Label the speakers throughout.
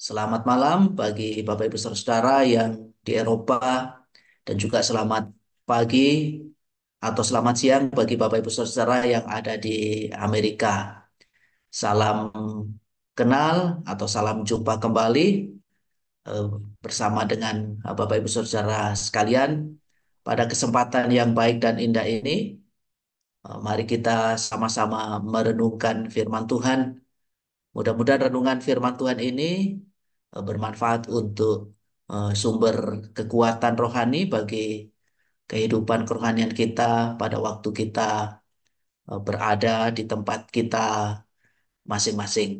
Speaker 1: Selamat malam bagi Bapak Ibu Saudara yang di Eropa dan juga selamat pagi atau selamat siang bagi Bapak Ibu Saudara yang ada di Amerika. Salam kenal atau salam jumpa kembali eh, bersama dengan Bapak Ibu Saudara sekalian. Pada kesempatan yang baik dan indah ini, mari kita sama-sama merenungkan firman Tuhan. Mudah-mudahan renungan firman Tuhan ini bermanfaat untuk sumber kekuatan rohani bagi kehidupan kerohanian kita pada waktu kita berada di tempat kita masing-masing.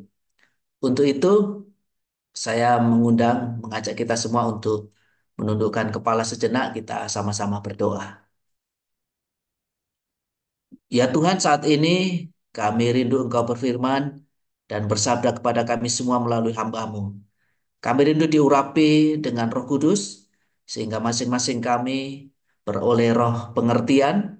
Speaker 1: Untuk itu, saya mengajak kita semua untuk menundukkan kepala sejenak, kita sama-sama berdoa. Ya Tuhan, saat ini kami rindu Engkau berfirman dan bersabda kepada kami semua melalui hamba-Mu. Kami rindu diurapi dengan Roh Kudus, sehingga masing-masing kami beroleh roh pengertian,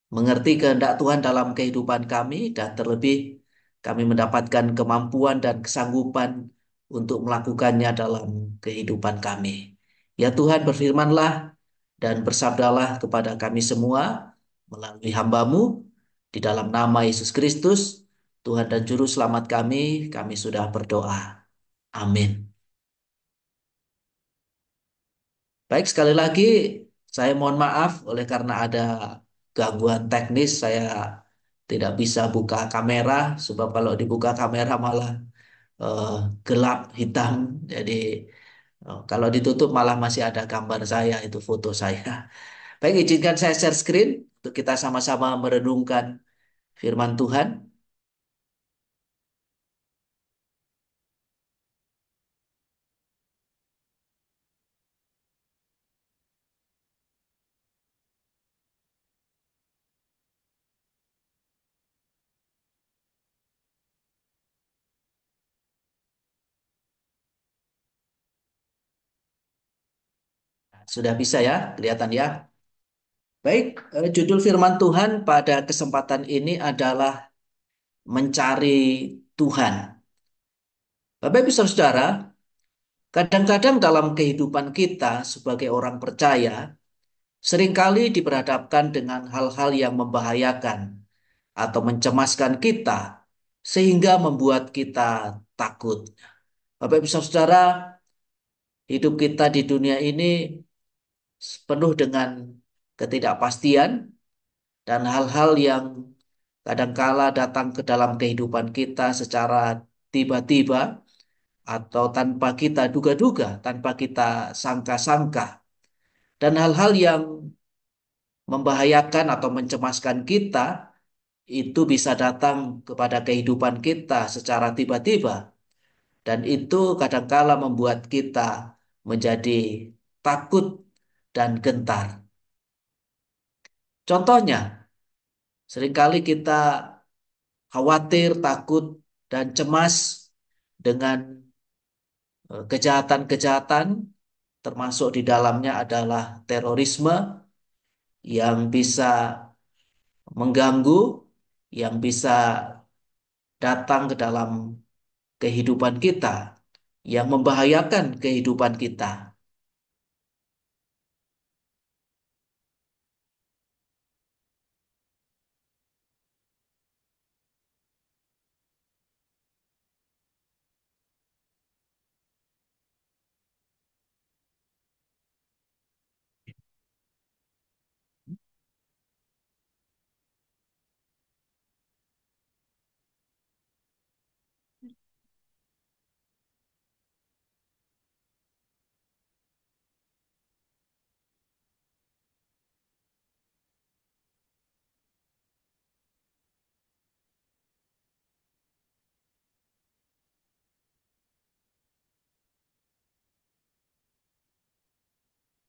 Speaker 1: mengerti kehendak Tuhan dalam kehidupan kami, dan terlebih kami mendapatkan kemampuan dan kesanggupan untuk melakukannya dalam kehidupan kami. Ya Tuhan, berfirmanlah dan bersabdalah kepada kami semua melalui hamba-Mu, di dalam nama Yesus Kristus, Tuhan dan Juru Selamat kami sudah berdoa. Amin. Baik, sekali lagi saya mohon maaf oleh karena ada gangguan teknis. Saya tidak bisa buka kamera, sebab kalau dibuka kamera malah eh, gelap hitam. Jadi kalau ditutup malah masih ada gambar saya, itu foto saya. Baik, izinkan saya share screen untuk kita sama-sama merenungkan firman Tuhan. Sudah bisa ya, kelihatan ya. Baik, judul firman Tuhan pada kesempatan ini adalah mencari Tuhan. Bapak Ibu Saudara, kadang-kadang dalam kehidupan kita sebagai orang percaya, seringkali diperhadapkan dengan hal-hal yang membahayakan atau mencemaskan kita, sehingga membuat kita takut. Bapak Ibu Saudara, hidup kita di dunia ini penuh dengan ketidakpastian dan hal-hal yang kadangkala datang ke dalam kehidupan kita secara tiba-tiba atau tanpa kita duga-duga, tanpa kita sangka-sangka. Dan hal-hal yang membahayakan atau mencemaskan kita itu bisa datang kepada kehidupan kita secara tiba-tiba. Dan itu kadangkala membuat kita menjadi takut dan gentar. Contohnya, seringkali kita khawatir, takut, dan cemas dengan kejahatan-kejahatan, termasuk di dalamnya adalah terorisme yang bisa mengganggu, yang bisa datang ke dalam kehidupan kita, yang membahayakan kehidupan kita.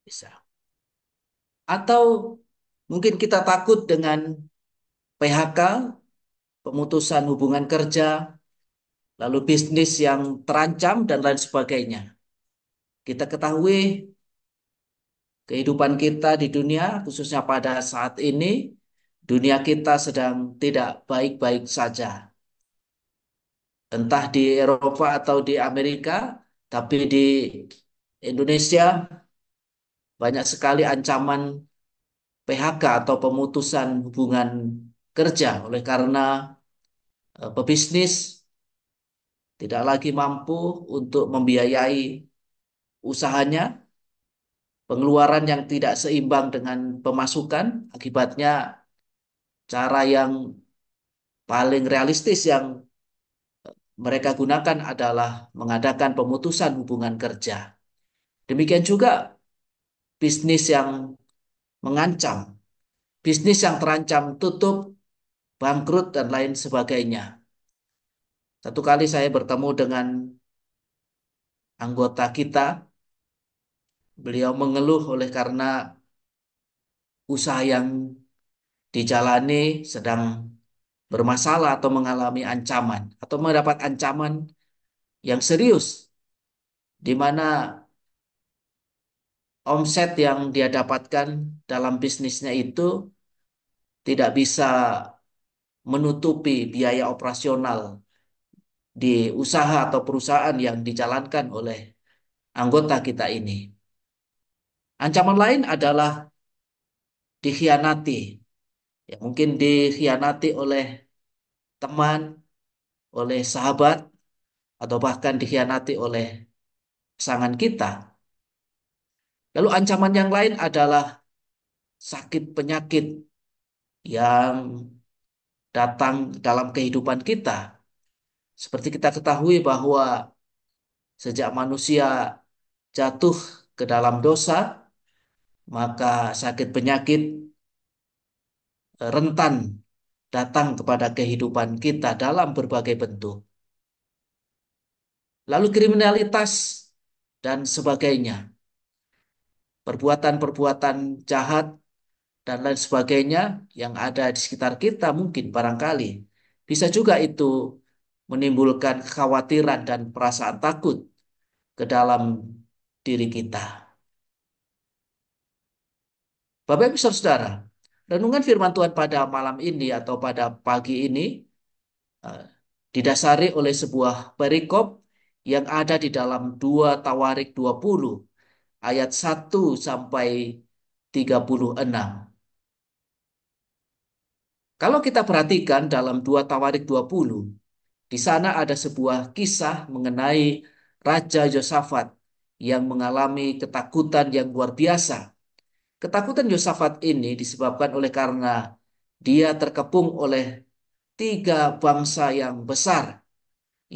Speaker 1: Bisa. Atau mungkin kita takut dengan PHK, pemutusan hubungan kerja, lalu bisnis yang terancam, dan lain sebagainya. Kita ketahui kehidupan kita di dunia, khususnya pada saat ini, dunia kita sedang tidak baik-baik saja. Entah di Eropa atau di Amerika, Tapi di Indonesia banyak sekali ancaman PHK atau pemutusan hubungan kerja oleh karena pebisnis tidak lagi mampu untuk membiayai usahanya, pengeluaran yang tidak seimbang dengan pemasukan, akibatnya cara yang paling realistis yang mereka gunakan adalah mengadakan pemutusan hubungan kerja. Demikian juga bisnis yang mengancam, bisnis yang terancam tutup, bangkrut, dan lain sebagainya. Satu kali saya bertemu dengan anggota kita, beliau mengeluh oleh karena usaha yang dijalani sedang bermasalah atau mengalami ancaman atau mendapat ancaman yang serius di mana omset yang dia dapatkan dalam bisnisnya itu tidak bisa menutupi biaya operasional di usaha atau perusahaan yang dijalankan oleh anggota kita ini. Ancaman lain adalah dikhianati. Ya, mungkin dikhianati oleh teman, oleh sahabat, atau bahkan dikhianati oleh pasangan kita. Lalu ancaman yang lain adalah sakit penyakit yang datang dalam kehidupan kita. Seperti kita ketahui bahwa sejak manusia jatuh ke dalam dosa, maka sakit penyakit rentan datang kepada kehidupan kita dalam berbagai bentuk. Lalu kriminalitas dan sebagainya, perbuatan-perbuatan jahat dan lain sebagainya yang ada di sekitar kita mungkin barangkali bisa juga itu menimbulkan kekhawatiran dan perasaan takut ke dalam diri kita. Bapak Ibu Saudara, renungan firman Tuhan pada malam ini atau pada pagi ini eh, didasari oleh sebuah perikop yang ada di dalam 2 Tawarik 20 ayat 1 sampai 36. Kalau kita perhatikan dalam 2 Tawarik 20, di sana ada sebuah kisah mengenai Raja Yosafat yang mengalami ketakutan yang luar biasa. Ketakutan Yosafat ini disebabkan oleh karena dia terkepung oleh tiga bangsa yang besar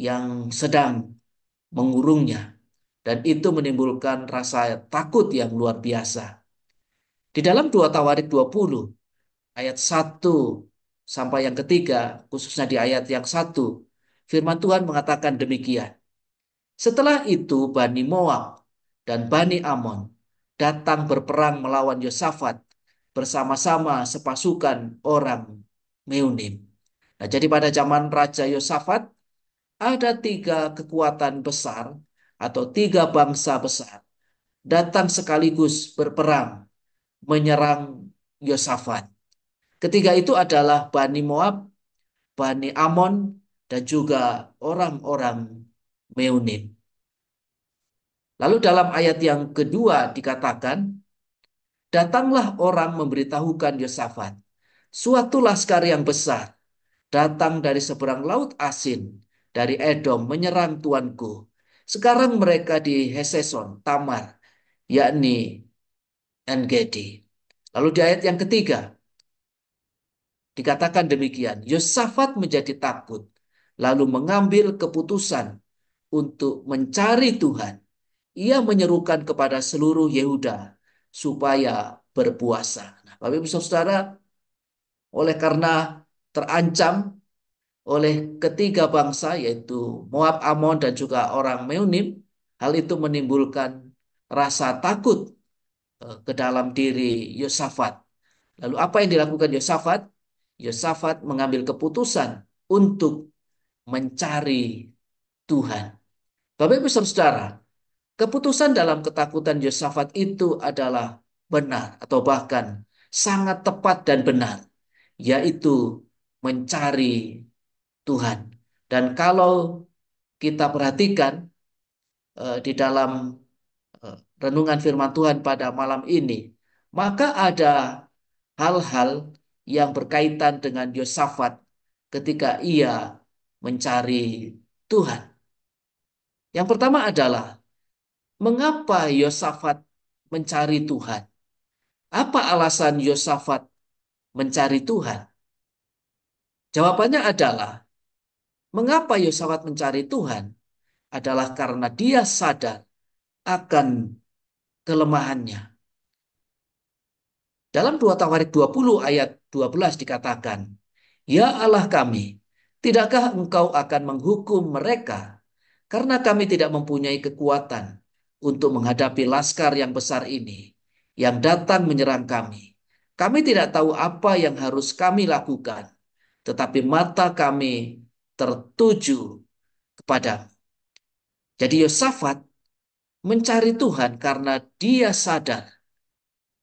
Speaker 1: yang sedang mengurungnya. Dan itu menimbulkan rasa takut yang luar biasa. Di dalam 2 Tawarik 20 ayat 1 sampai yang ketiga, khususnya di ayat yang 1, firman Tuhan mengatakan demikian. Setelah itu Bani Moab dan Bani Amon datang berperang melawan Yosafat bersama-sama sepasukan orang Meunim. Nah, jadi pada zaman Raja Yosafat ada tiga kekuatan besar atau tiga bangsa besar datang sekaligus berperang menyerang Yosafat. Ketiga itu adalah Bani Moab, Bani Amon, dan juga orang-orang Meunim. Lalu dalam ayat yang kedua dikatakan, datanglah orang memberitahukan Yosafat, suatu laskar yang besar datang dari seberang laut Asin, dari Edom menyerang tuanku. Sekarang mereka di Heseson, Tamar, yakni En-Gedi. Lalu di ayat yang ketiga dikatakan demikian, Yosafat menjadi takut, lalu mengambil keputusan untuk mencari Tuhan. Ia menyerukan kepada seluruh Yehuda supaya berpuasa. Nah, Bapak Ibu Saudara, oleh karena terancam oleh ketiga bangsa yaitu Moab, Amon, dan juga orang Meunim, hal itu menimbulkan rasa takut ke dalam diri Yosafat. Lalu apa yang dilakukan Yosafat? Yosafat mengambil keputusan untuk mencari Tuhan. Bapak Ibu Saudara, keputusan dalam ketakutan Yosafat itu adalah benar atau bahkan sangat tepat dan benar, yaitu mencari Tuhan. Dan kalau kita perhatikan di dalam eh, renungan firman Tuhan pada malam ini, maka ada hal-hal yang berkaitan dengan Yosafat ketika ia mencari Tuhan. Yang pertama adalah mengapa Yosafat mencari Tuhan? Apa alasan Yosafat mencari Tuhan? Jawabannya adalah mengapa Yosafat mencari Tuhan adalah karena dia sadar akan kelemahannya. Dalam 2 Tawarik 20 ayat 12 dikatakan, "Ya Allah kami, tidakkah engkau akan menghukum mereka karena kami tidak mempunyai kekuatan untuk menghadapi laskar yang besar ini yang datang menyerang kami. Kami tidak tahu apa yang harus kami lakukan, tetapi mata kami tertuju kepadamu." Jadi Yosafat mencari Tuhan karena dia sadar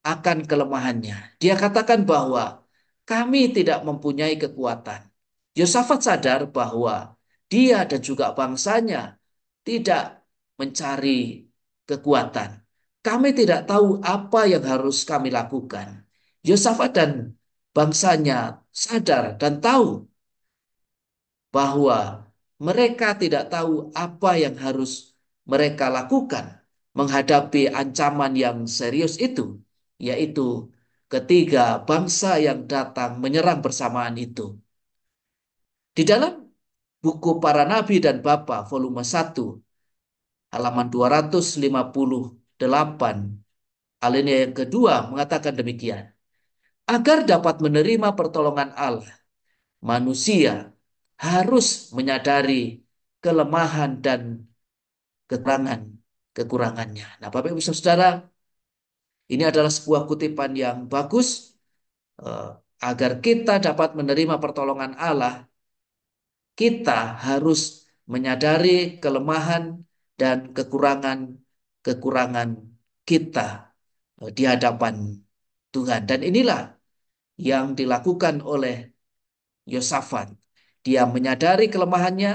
Speaker 1: akan kelemahannya. Dia katakan bahwa kami tidak mempunyai kekuatan. Yosafat sadar bahwa dia dan juga bangsanya tidak mencari kekuatan. Kami tidak tahu apa yang harus kami lakukan. Yosafat dan bangsanya sadar dan tahu bahwa mereka tidak tahu apa yang harus mereka lakukan menghadapi ancaman yang serius itu, yaitu ketiga bangsa yang datang menyerang bersamaan itu. Di dalam buku Para Nabi dan Bapa volume 1 halaman 258 alinea yang kedua mengatakan demikian. Agar dapat menerima pertolongan Allah, manusia harus menyadari kelemahan dan kekurangan kekurangannya. Nah, Bapak Ibu Saudara, ini adalah sebuah kutipan yang bagus eh, agar kita dapat menerima pertolongan Allah, kita harus menyadari kelemahan dan kekurangan kita di hadapan Tuhan. Dan inilah yang dilakukan oleh Yosafat. Dia menyadari kelemahannya,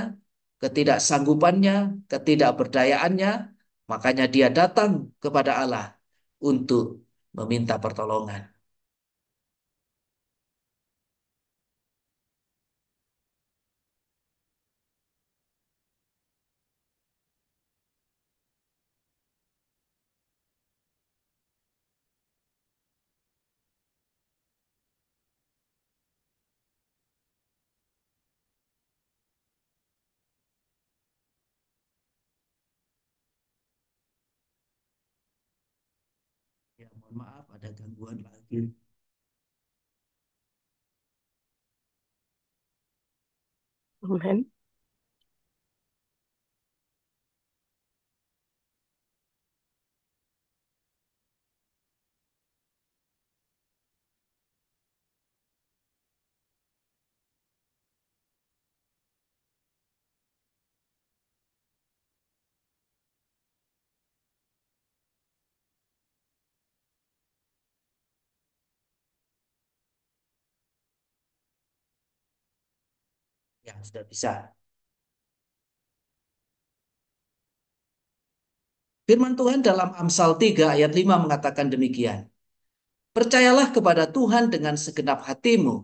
Speaker 1: ketidaksanggupannya, ketidakberdayaannya, makanya dia datang kepada Allah untuk meminta pertolongan. Ya, mohon maaf ada gangguan lagi.
Speaker 2: Amen.
Speaker 1: Ya, sudah bisa. Firman Tuhan dalam Amsal 3 ayat 5 mengatakan demikian. Percayalah kepada Tuhan dengan segenap hatimu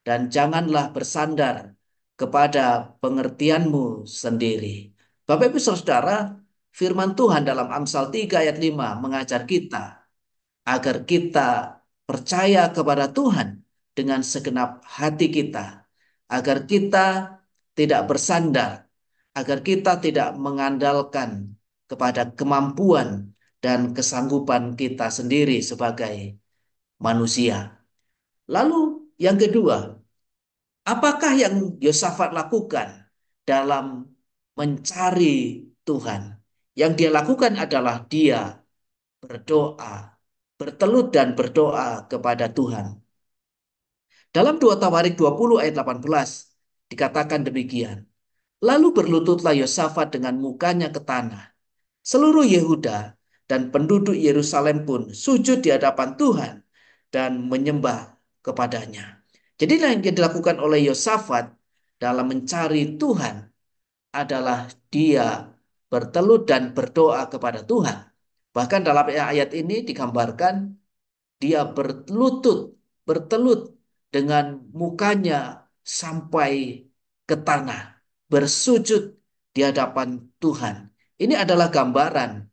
Speaker 1: dan janganlah bersandar kepada pengertianmu sendiri. Bapak Ibu Saudara, firman Tuhan dalam Amsal 3 ayat 5 mengajar kita agar kita percaya kepada Tuhan dengan segenap hati kita, agar kita tidak bersandar, agar kita tidak mengandalkan kepada kemampuan dan kesanggupan kita sendiri sebagai manusia. Lalu yang kedua, apakah yang Yosafat lakukan dalam mencari Tuhan? Yang dia lakukan adalah dia berdoa, bertelut dan berdoa kepada Tuhan. Dalam 2 Tawarik 20 ayat 18 dikatakan demikian. Lalu berlututlah Yosafat dengan mukanya ke tanah. Seluruh Yehuda dan penduduk Yerusalem pun sujud di hadapan Tuhan dan menyembah kepadanya. Jadi yang dilakukan oleh Yosafat dalam mencari Tuhan adalah dia bertelut dan berdoa kepada Tuhan. Bahkan dalam ayat ini digambarkan dia bertelut dengan mukanya sampai ke tanah, bersujud di hadapan Tuhan. Ini adalah gambaran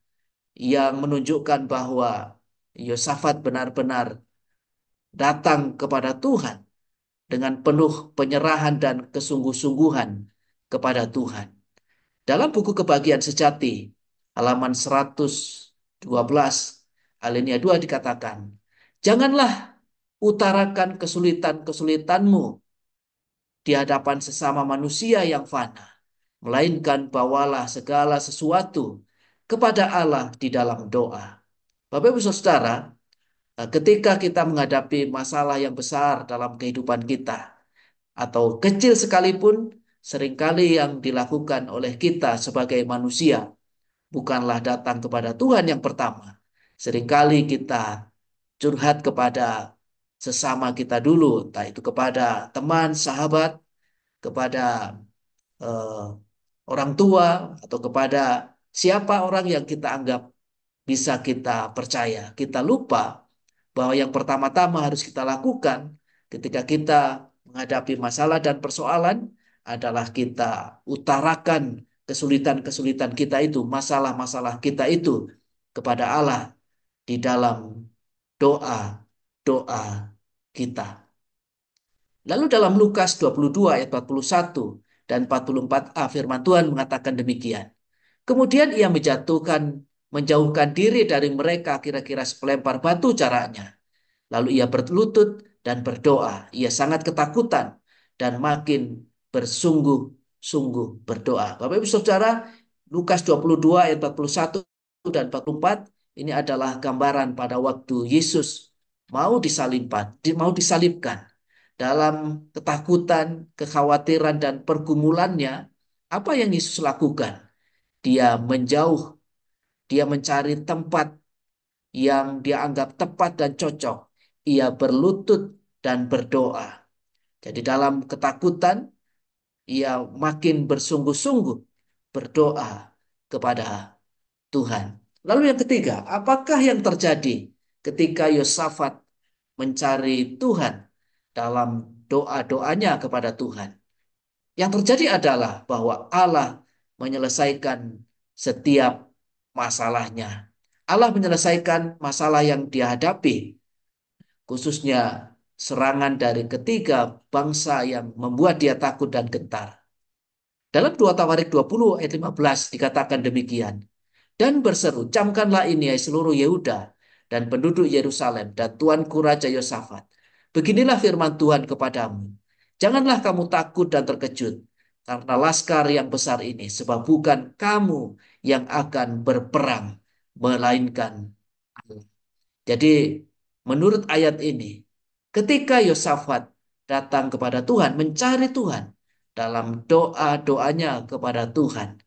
Speaker 1: yang menunjukkan bahwa Yosafat benar-benar datang kepada Tuhan dengan penuh penyerahan dan kesungguh-sungguhan kepada Tuhan. Dalam buku Kebahagiaan Sejati, halaman 112, alinea 2 dikatakan, janganlah utarakan kesulitan-kesulitanmu di hadapan sesama manusia yang fana, melainkan bawalah segala sesuatu kepada Allah di dalam doa. Bapak Ibu Saudara, ketika kita menghadapi masalah yang besar dalam kehidupan kita, atau kecil sekalipun, seringkali yang dilakukan oleh kita sebagai manusia bukanlah datang kepada Tuhan yang pertama. Seringkali kita curhat kepada sesama kita dulu, entah itu kepada teman, sahabat, kepada eh, orang tua, atau kepada siapa orang yang kita anggap bisa kita percaya. Kita lupa bahwa yang pertama-tama harus kita lakukan ketika kita menghadapi masalah dan persoalan adalah kita utarakan kesulitan-kesulitan kita itu, masalah-masalah kita itu kepada Allah di dalam doa-doa kita. Lalu dalam Lukas 22 ayat 41 dan 44a firman Tuhan mengatakan demikian. Kemudian ia menjauhkan diri dari mereka kira-kira sepelempar batu caranya. Lalu ia berlutut dan berdoa. Ia sangat ketakutan dan makin bersungguh-sungguh berdoa. Bapak Ibu Saudara, Lukas 22 ayat 41 dan 44 ini adalah gambaran pada waktu Yesus mau disalibkan. Dalam ketakutan, kekhawatiran dan pergumulannya, apa yang Yesus lakukan? Dia menjauh, dia mencari tempat yang dia anggap tepat dan cocok. Ia berlutut dan berdoa. Jadi dalam ketakutan, ia makin bersungguh-sungguh berdoa kepada Tuhan. Lalu yang ketiga, apakah yang terjadi ketika Yosafat mencari Tuhan dalam doa-doanya kepada Tuhan? Yang terjadi adalah bahwa Allah menyelesaikan setiap masalahnya. Allah menyelesaikan masalah yang dihadapi, khususnya serangan dari ketiga bangsa yang membuat dia takut dan gentar. Dalam 2 Tawarik 20 ayat 15 dikatakan demikian. Dan berseru, camkanlah ini hai seluruh Yehuda dan penduduk Yerusalem dan tuanku Raja Yosafat. Beginilah firman Tuhan kepadamu. Janganlah kamu takut dan terkejut karena laskar yang besar ini, sebab bukan kamu yang akan berperang, melainkan Allah. Jadi menurut ayat ini, ketika Yosafat datang kepada Tuhan, mencari Tuhan dalam doa-doanya kepada Tuhan,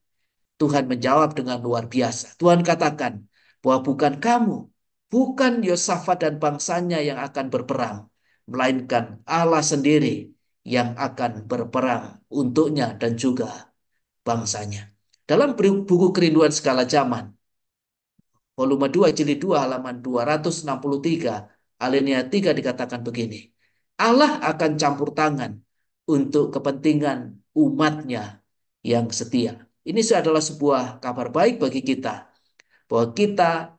Speaker 1: Tuhan menjawab dengan luar biasa. Tuhan katakan bahwa bukan kamu, bukan Yosafat dan bangsanya yang akan berperang, melainkan Allah sendiri yang akan berperang untuknya dan juga bangsanya. Dalam buku Kerinduan Segala Zaman, volume 2 jilid 2 halaman 263 alinea 3 dikatakan begini. Allah akan campur tangan untuk kepentingan umatnya yang setia. Ini adalah sebuah kabar baik bagi kita bahwa kita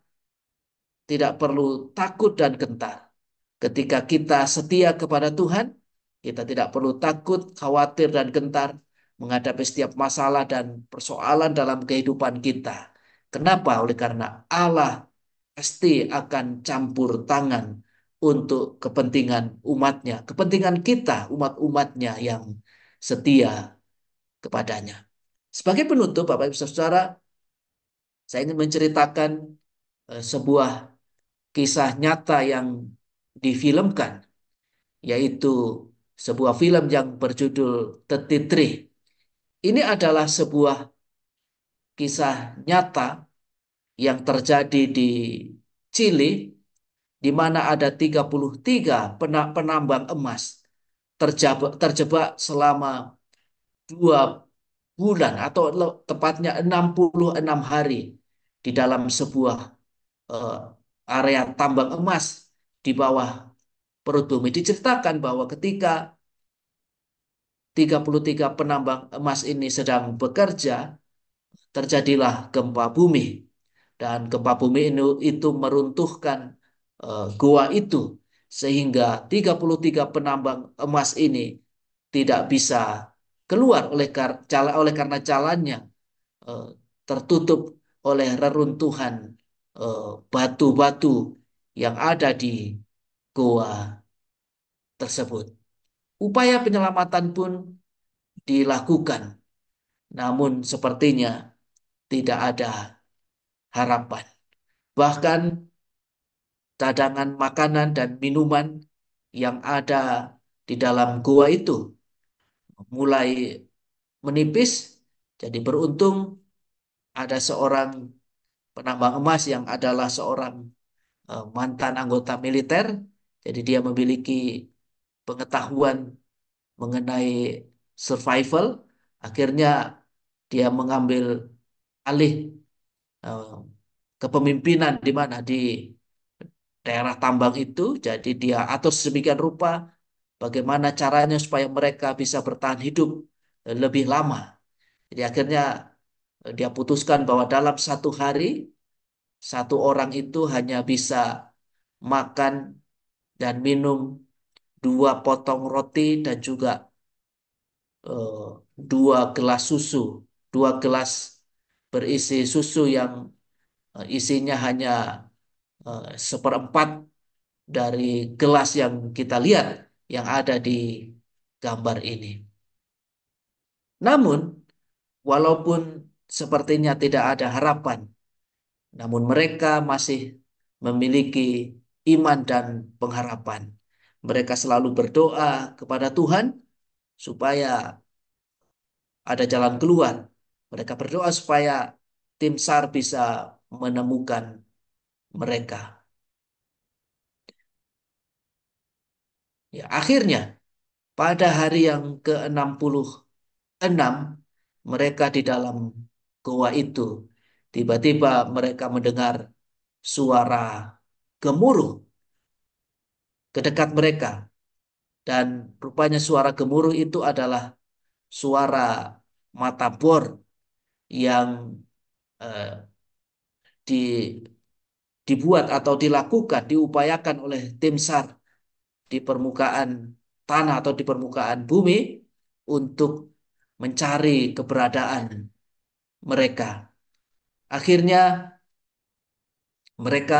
Speaker 1: tidak perlu takut dan gentar. Ketika kita setia kepada Tuhan, kita tidak perlu takut, khawatir dan gentar menghadapi setiap masalah dan persoalan dalam kehidupan kita. Kenapa? Oleh karena Allah pasti akan campur tangan untuk kepentingan umatnya, kepentingan kita, umat-umatnya yang setia kepadanya. Sebagai penutup, Bapak Ibu Saudara, saya ingin menceritakan sebuah kisah nyata yang difilmkan, yaitu sebuah film yang berjudul The Tea Tree. Ini adalah sebuah kisah nyata yang terjadi di Chili, di mana ada 33 penambang emas terjebak selama bulan atau tepatnya 66 hari di dalam sebuah eh, area tambang emas di bawah perut bumi. Diceritakan bahwa ketika 33 penambang emas ini sedang bekerja, terjadilah gempa bumi. Dan gempa bumi itu meruntuhkan gua itu. Sehingga 33 penambang emas ini tidak bisa keluar oleh karena jalannya eh, tertutup oleh reruntuhan batu-batu yang ada di goa tersebut. Upaya penyelamatan pun dilakukan, namun sepertinya tidak ada harapan. Bahkan cadangan makanan dan minuman yang ada di dalam goa itu mulai menipis. Jadi beruntung ada seorang penambang emas yang adalah seorang mantan anggota militer. Jadi dia memiliki pengetahuan mengenai survival. Akhirnya dia mengambil alih eh, kepemimpinan di mana di daerah tambang itu. Jadi dia atur sedemikian rupa bagaimana caranya supaya mereka bisa bertahan hidup lebih lama. Jadi akhirnya dia putuskan bahwa dalam satu hari satu orang itu hanya bisa makan dan minum dua potong roti dan juga eh, dua gelas susu, dua gelas berisi susu yang isinya hanya seperempat dari gelas yang kita lihat yang ada di gambar ini. Namun, walaupun sepertinya tidak ada harapan, namun mereka masih memiliki iman dan pengharapan. Mereka selalu berdoa kepada Tuhan supaya ada jalan keluar. Mereka berdoa supaya tim SAR bisa menemukan mereka. Ya, akhirnya pada hari yang ke-66 mereka di dalam goa itu tiba-tiba mereka mendengar suara gemuruh ke dekat mereka dan rupanya suara gemuruh itu adalah suara mata bor yang eh, di dibuat atau dilakukan, diupayakan oleh tim SAR di permukaan tanah atau di permukaan bumi untuk mencari keberadaan mereka. Akhirnya mereka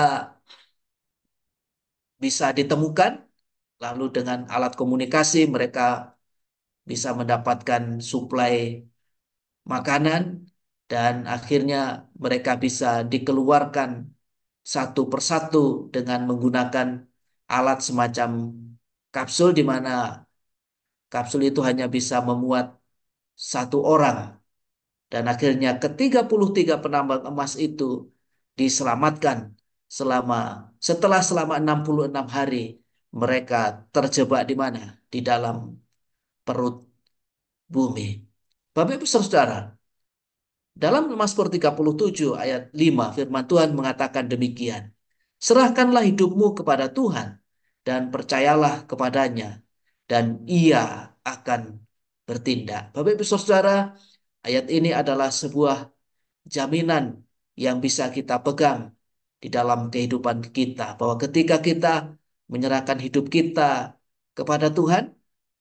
Speaker 1: bisa ditemukan, lalu dengan alat komunikasi mereka bisa mendapatkan suplai makanan dan akhirnya mereka bisa dikeluarkan satu persatu dengan menggunakan alat semacam kapsul di mana kapsul itu hanya bisa memuat satu orang. Dan akhirnya ke-33 penambang emas itu diselamatkan selama selama 66 hari mereka terjebak di mana? Di dalam perut bumi. Bapak Ibu Saudara, dalam Mazmur 37 ayat 5 firman Tuhan mengatakan demikian. Serahkanlah hidupmu kepada Tuhan dan percayalah kepadanya dan ia akan bertindak. Bapak Ibu Saudara, ayat ini adalah sebuah jaminan yang bisa kita pegang di dalam kehidupan kita. Bahwa ketika kita menyerahkan hidup kita kepada Tuhan,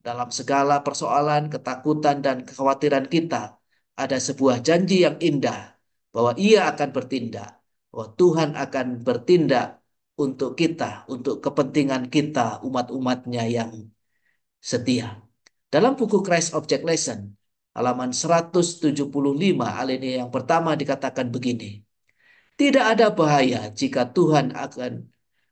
Speaker 1: dalam segala persoalan, ketakutan, dan kekhawatiran kita, ada sebuah janji yang indah bahwa Ia akan bertindak, bahwa Tuhan akan bertindak untuk kita, untuk kepentingan kita, umat-umatnya yang setia. Dalam buku Christ Object Lesson, halaman 175, alinea yang pertama dikatakan begini. Tidak ada bahaya jika Tuhan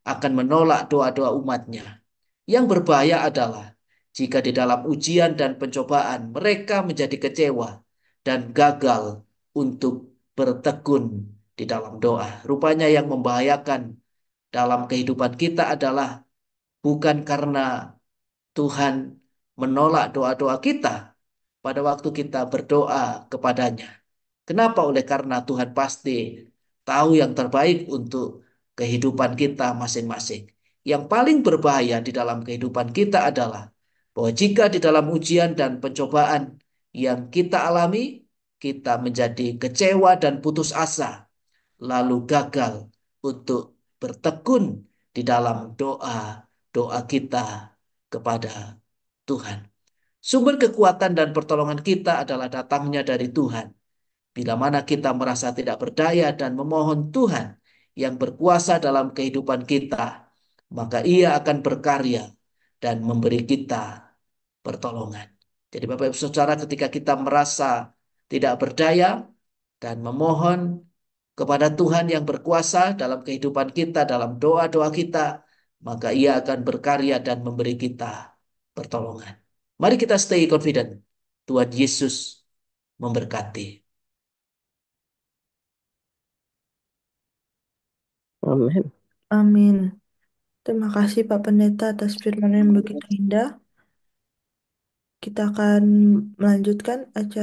Speaker 1: akan menolak doa-doa umatnya. Yang berbahaya adalah jika di dalam ujian dan pencobaan mereka menjadi kecewa dan gagal untuk bertekun di dalam doa. Rupanya yang membahayakan dalam kehidupan kita adalah bukan karena Tuhan menolak doa-doa kita, pada waktu kita berdoa kepadanya. Kenapa? Oleh karena Tuhan pasti tahu yang terbaik untuk kehidupan kita masing-masing. Yang paling berbahaya di dalam kehidupan kita adalah bahwa jika di dalam ujian dan pencobaan yang kita alami, kita menjadi kecewa dan putus asa, lalu gagal untuk bertekun di dalam doa-doa kita kepada Tuhan. Sumber kekuatan dan pertolongan kita adalah datangnya dari Tuhan. Bila mana kita merasa tidak berdaya dan memohon Tuhan yang berkuasa dalam kehidupan kita, maka Ia akan berkarya dan memberi kita pertolongan. Jadi Bapak Ibu Saudara, ketika kita merasa tidak berdaya dan memohon kepada Tuhan yang berkuasa dalam kehidupan kita, dalam doa-doa kita, maka Ia akan berkarya dan memberi kita pertolongan. Mari kita stay confident. Tuhan Yesus memberkati.
Speaker 2: Amin.
Speaker 3: Amin. Terima kasih Pak Pendeta atas firman yang begitu indah. Kita akan melanjutkan acara